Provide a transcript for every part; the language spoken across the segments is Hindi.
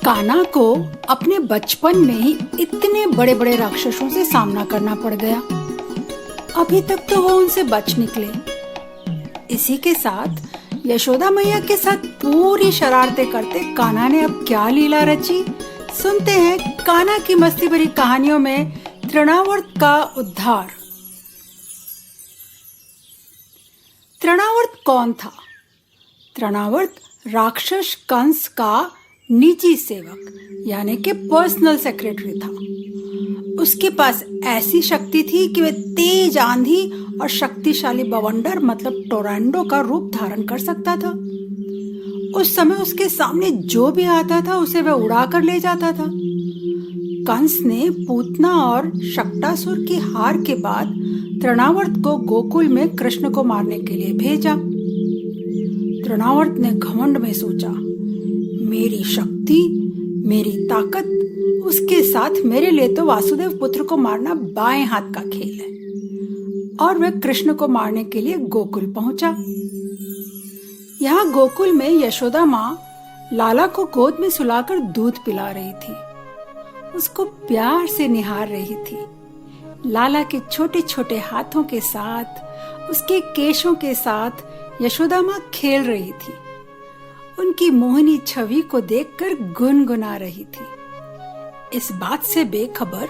कान्हा को अपने बचपन में ही इतने बड़े बड़े राक्षसों से सामना करना पड़ गया। अभी तक तो वो उनसे बच निकले। इसी के साथ यशोदा मैया के साथ पूरी शरारतें करते कान्हा ने अब क्या लीला रची, सुनते हैं कान्हा की मस्ती भरी कहानियों में तृणावर्त का उद्धार। तृणावर्त कौन था? तृणावर्त राक्षस कंस का निजी सेवक यानी कि पर्सनल सेक्रेटरी था। उसके पास ऐसी शक्ति थी कि वह तेज आंधी और शक्तिशाली बवंडर मतलब टोरंडो का रूप धारण कर सकता था। उस समय उसके सामने जो भी आता था उसे वह उड़ा कर ले जाता था। कंस ने पूतना और शक्टासुर की हार के बाद तृणावर्त को गोकुल में कृष्ण को मारने के लिए भेजा। तृणावर्त ने घमंड में सोचा, मेरी शक्ति, मेरी ताकत, उसके साथ मेरे लिए तो वासुदेव पुत्र को मारना बाएं हाथ का खेल है। और वह कृष्ण को मारने के लिए गोकुल पहुंचा। यहाँ गोकुल में यशोदा माँ लाला को गोद में सुलाकर दूध पिला रही थी। उसको प्यार से निहार रही थी। लाला के छोटे छोटे हाथों के साथ, उसके केशों के साथ यशोदा माँ खेल रही थी। उनकी मोहनी छवि को देखकर गुनगुना रही थी, इस बात से बेखबर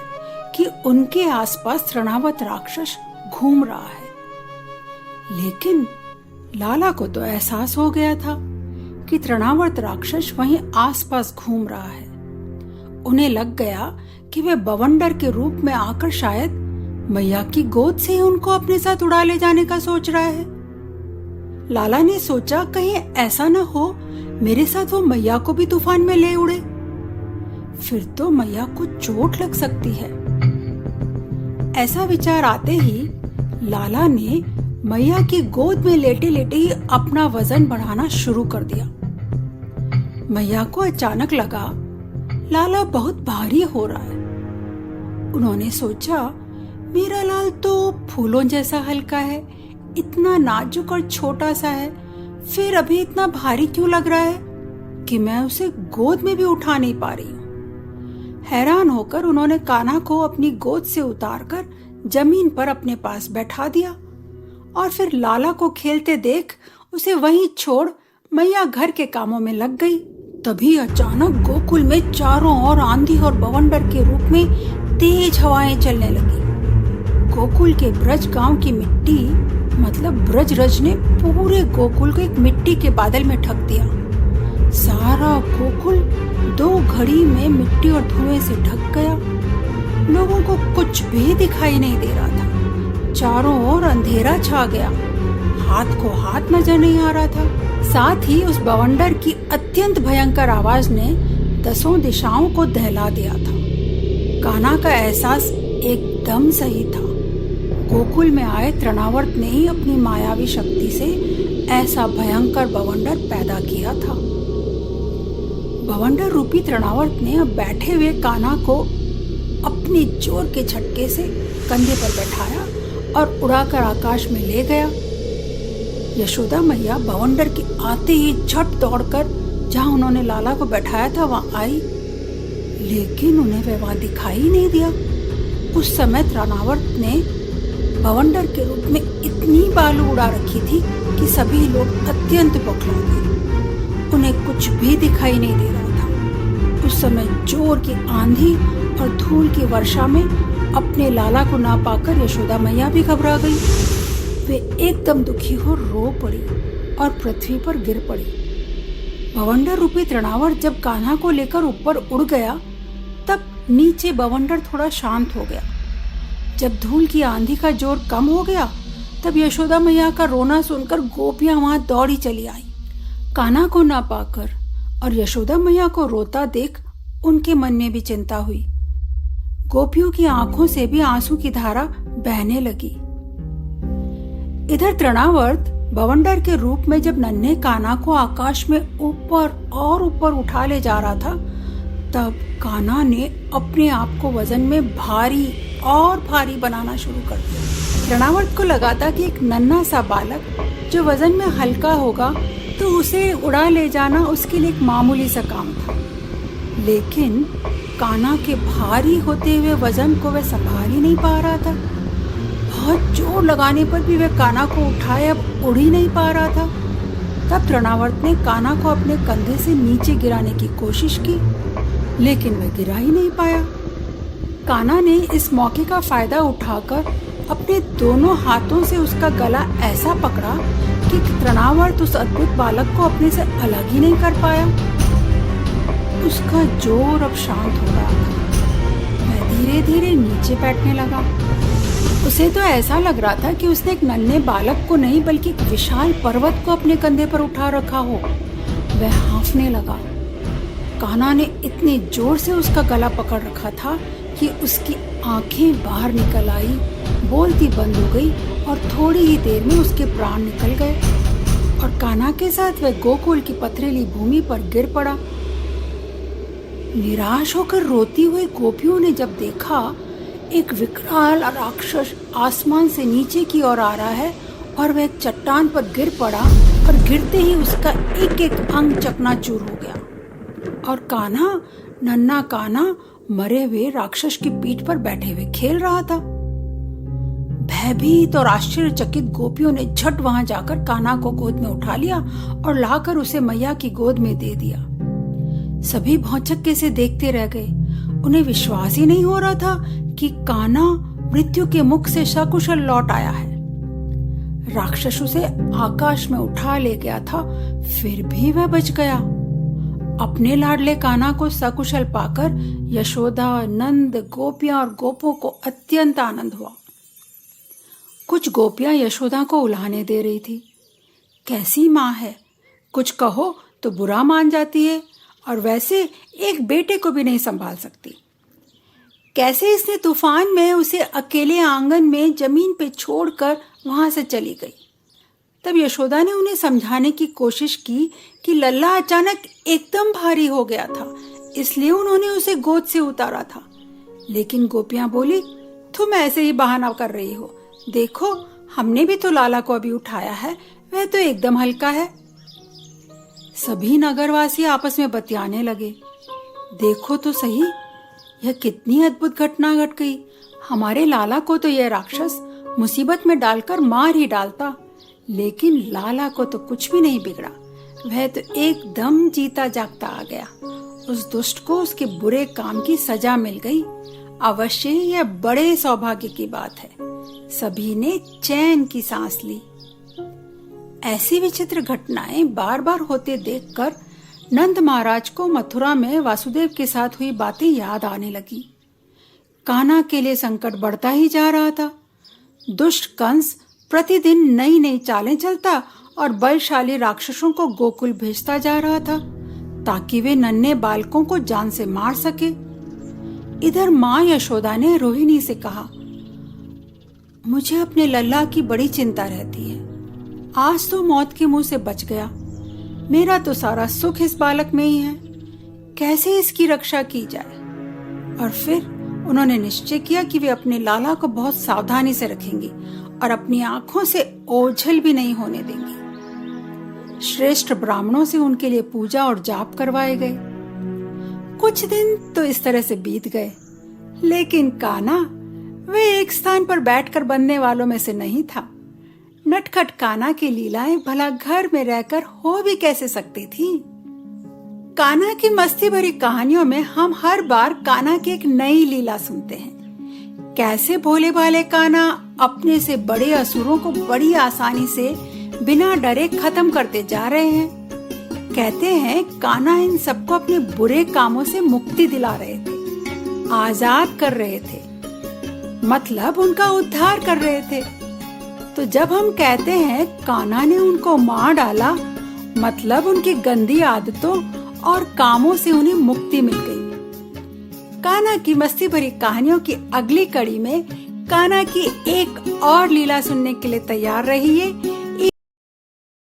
कि उनके आसपास तृणावर्त राक्षस घूम रहा है। लेकिन लाला को तो एहसास हो गया था कि तृणावर्त राक्षस वहीं आसपास घूम रहा है। उन्हें लग गया कि वह बवंडर के रूप में आकर शायद मैया की गोद से ही उनको अपने साथ उड़ा ले जाने का सोच रहा है। लाला ने सोचा, कहीं ऐसा न हो मेरे साथ वो मैया को भी तूफान में ले उड़े, फिर तो मैया को चोट लग सकती है। ऐसा विचार आते ही लाला ने मैया की गोद में लेटे लेटे ही अपना वजन बढ़ाना शुरू कर दिया। मैया को अचानक लगा लाला बहुत भारी हो रहा है। उन्होंने सोचा, मेरा लाल तो फूलों जैसा हल्का है, इतना नाजुक और छोटा सा है, फिर अभी इतना भारी क्यों लग रहा है कि मैं उसे गोद में भी उठा नहीं पा रही हूँ। हैरान होकर उन्होंने कान्हा को अपनी गोद से उतारकर जमीन पर अपने पास बैठा दिया और फिर लाला को खेलते देख उसे वहीं छोड़ मैया घर के कामों में लग गई। तभी अचानक गोकुल में चारों ओर आंधी और बवंडर के रूप में तेज हवाएं चलने लगी। गोकुल के ब्रज गांव की मिट्टी मतलब ब्रजरज ने पूरे गोकुल को एक मिट्टी के बादल में ढक दिया। सारा गोकुल 2 घड़ी में मिट्टी और धुएं से ढक गया। लोगों को कुछ भी दिखाई नहीं दे रहा था। चारों ओर अंधेरा छा गया। हाथ को हाथ नजर नहीं आ रहा था। साथ ही उस बवंडर की अत्यंत भयंकर आवाज ने 10 दिशाओं को दहला दिया था। कान्हा का एहसास एकदम सही था। गोकुल में आए तृणावर्त ने ही अपनी मायावी शक्ति से ऐसा भयंकर बवंडर पैदा किया था। बवंडर रूपी तृणावर्त ने अब बैठे हुए कान्हा को अपने जोर के झटके से कंधे पर बैठाया और उड़ाकर आकाश में ले गया। यशोदा मैया बवंडर के आते ही झट दौड़कर जहां उन्होंने लाला को बैठाया था वहां आई, लेकिन उन्हें वह वहां दिखाई नहीं दिया। उस समय तृणावर्त ने बवंडर के रूप में इतनी बालू उड़ा रखी थी कि सभी लोग अत्यंत बौखला गए। उन्हें कुछ भी दिखाई नहीं दे रहा था। उस समय जोर की आंधी और धूल की वर्षा में अपने लाला को ना पाकर यशोदा मैया भी घबरा गई। वे एकदम दुखी हो रो पड़ी और पृथ्वी पर गिर पड़ी। बवंडर रूपी तृणावर्त जब कान्हा को लेकर ऊपर उड़ गया तब नीचे बवंडर थोड़ा शांत हो गया। जब धूल की आंधी का जोर कम हो गया तब यशोदा मैया का रोना सुनकर गोपियां वहां दौड़ी चली आई। कान्हा को ना पाकर और यशोदा मैया को रोता देख उनके मन में भी चिंता हुई। गोपियों की आंखों से भी आंसू की धारा बहने लगी। इधर तृणावर्त बवंडर के रूप में जब नन्हे कान्हा को आकाश में ऊपर और ऊपर उठा ले जा रहा था तब कान्हा ने अपने आप को वजन में भारी और भारी बनाना शुरू कर दिया। तृणावर्त को लगा था कि एक नन्हा सा बालक जो वजन में हल्का होगा तो उसे उड़ा ले जाना उसके लिए एक मामूली सा काम था। लेकिन कान्हा के भारी होते हुए वजन को वह संभाल ही नहीं पा रहा था। बहुत जोर लगाने पर भी वह कान्हा को उठाए अब उड़ ही नहीं पा रहा था। तब तृणावर्त ने कान्हा को अपने कंधे से नीचे गिराने की कोशिश की, लेकिन वह गिरा ही नहीं पाया। कान्हा ने इस मौके का फायदा उठाकर अपने दोनों हाथों से उसका गला ऐसा पकड़ा कि तृणावर्त उस अद्भुत बालक को अपने से अलग ही नहीं कर पाया। उसका जोर अब शांत हो रहा था। वह धीरे धीरे नीचे बैठने लगा। उसे तो ऐसा लग रहा था कि उसने एक नन्हे बालक को नहीं बल्कि एक विशाल पर्वत को अपने कंधे पर उठा रखा हो। वह हाँफने लगा। कान्हा ने इतने जोर से उसका गला पकड़ रखा था कि उसकी आंखें बाहर निकल आई, बोलती बंद हो गई और थोड़ी ही देर में उसके प्राण निकल गए और कान्हा के साथ वह गोकुल की पथरीली भूमि पर गिर पड़ा। निराश होकर रोती हुई गोपियों ने जब देखा एक विकराल राक्षस आसमान से नीचे की ओर आ रहा है और वह एक चट्टान पर गिर पड़ा और गिरते ही उसका एक एक अंग चकनाचूर हो गया और कान्हा, नन्हा कान्हा मरे हुए राक्षस की पीठ पर बैठे हुए खेल रहा था। भयभीत और आश्चर्यचकित गोपियों ने झट वहां जाकर कान्हा को गोद में उठा लिया और लाकर उसे मैया की गोद में दे दिया। सभी भौचक्के से देखते रह गए। उन्हें विश्वास ही नहीं हो रहा था कि कान्हा मृत्यु के मुख से सकुशल लौट आया है। राक्षस उसे आकाश में उठा ले गया था, फिर भी वह बच गया। अपने लाडले कान्हा को सकुशल पाकर यशोदा, नंद, गोपियां और गोपों को अत्यंत आनंद हुआ। कुछ गोपियां यशोदा को उल्हाने दे रही थी। कैसी माँ है, कुछ कहो तो बुरा मान जाती है और वैसे एक बेटे को भी नहीं संभाल सकती। कैसे इसने तूफान में उसे अकेले आंगन में जमीन पे छोड़कर वहां से चली गई। तब यशोदा ने उन्हें समझाने की कोशिश की कि लल्ला अचानक एकदम भारी हो गया था, इसलिए उन्होंने उसे गोद से उतारा था। लेकिन गोपियां बोली, तुम ऐसे ही बहाना कर रही हो, देखो हमने भी तो लाला को अभी उठाया है, वह तो एकदम हल्का है। सभी नगरवासी आपस में बतियाने लगे। देखो तो सही, यह कितनी अद्भुत घटना घट गई। हमारे लाला को तो यह राक्षस मुसीबत में डालकर मार ही डालता, लेकिन लाला को तो कुछ भी नहीं बिगड़ा। वह तो एकदम जीता जागता आ गया। उस दुष्ट को उसके बुरे काम की सजा मिल गई। अवश्य यह बड़े सौभाग्य की बात है। सभी ने चैन की सांस ली। ऐसी विचित्र घटनाएं बार बार होते देखकर नंद महाराज को मथुरा में वासुदेव के साथ हुई बातें याद आने लगी। कान्हा के लिए संकट बढ़ता ही जा रहा था। दुष्ट कंस प्रतिदिन नई नई चालें चलता और बलशाली राक्षसों को गोकुल भेजता जा रहा था ताकि वे नन्हे बालकों को जान से मार सके। इधर माँ यशोदा ने रोहिणी से कहा, मुझे अपने लल्ला की बड़ी चिंता रहती है। आज तो मौत के मुंह से बच गया। मेरा तो सारा सुख इस बालक में ही है। कैसे इसकी रक्षा की जाए? और फिर उन्होंने निश्चय किया कि वे अपने लाला को बहुत सावधानी से रखेंगी और अपनी आंखों से ओझल भी नहीं होने देंगी। श्रेष्ठ ब्राह्मणों से उनके लिए पूजा और जाप करवाए गए। कुछ दिन तो इस तरह से बीत गए, लेकिन कान्हा वे एक स्थान पर बैठकर बनने वालों में से नहीं था। नटखट कान्हा की लीलाएं भला घर में रहकर हो भी कैसे सकती थी। कान्हा की मस्ती भरी कहानियों में हम हर बार कान्हा की एक नई लीला सुनते हैं। कैसे भोले भाले कान्हा अपने से बड़े असुरों को बड़ी आसानी से बिना डरे खत्म करते जा रहे हैं। कहते हैं कान्हा इन सबको अपने बुरे कामों से मुक्ति दिला रहे थे, आजाद कर रहे थे, मतलब उनका उद्धार कर रहे थे। तो जब हम कहते हैं कान्हा ने उनको मार डाला, मतलब उनकी गंदी आदतों और कामों से उन्हें मुक्ति मिल गई। कान्हा की मस्ती भरी कहानियों की अगली कड़ी में कान्हा की एक और लीला सुनने के लिए तैयार रहिए।